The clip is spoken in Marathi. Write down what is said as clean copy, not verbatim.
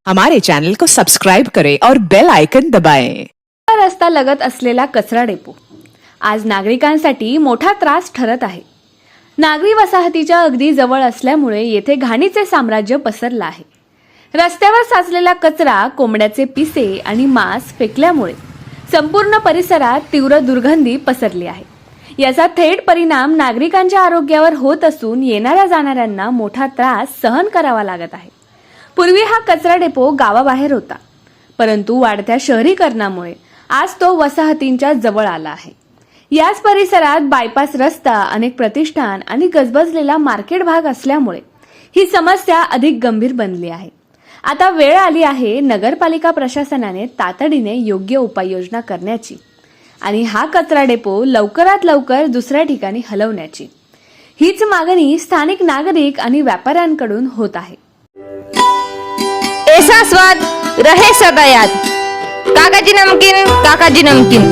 हमारे चैनल को सब्सक्राइब करें और बेल आइकन दबाएं। रस्ता लगत असलेला कचरा डेपो आज नागरिकांसाठी मोठा त्रास ठरत आहे। नागरी वसाहतीच्या अगदी जवळ असल्यामुळे येथे घाणीचे साम्राज्य पसरले आहे। रस्त्यावर साचलेला कचरा, कोंबड्याचे पिसे आणि मांस फेकल्यामुळे संपूर्ण परिसरात तीव्र दुर्गंधी पसरली आहे। याचा थेट परिणाम नागरिकांच्या आरोग्यावर होत असून येणाऱ्या जाणाऱ्यांना मोठा त्रास सहन करावा लागत आहे। पूर्वी हा कचरा डेपो गावाबाहेर होता, परंतु वाढत्या शहरीकरणामुळे आज तो वसाहतींच्या जवळ आला आहे। याच परिसरात बायपास रस्ता, अनेक प्रतिष्ठान आणि गजबजलेला मार्केट भाग असल्यामुळे ही समस्या अधिक गंभीर बनली आहे। आता वेळ आली आहे नगरपालिका प्रशासनाने तातडीने योग्य उपाययोजना करण्याची आणि हा कचरा डेपो लवकरात लवकर दुसऱ्या ठिकाणी हलवण्याची। हीच मागणी स्थानिक नागरिक आणि व्यापाऱ्यांकडून होत आहे। ऐसा स्वाद रहे सदा याद। काका जी नमकीन, काका जी नमकीन।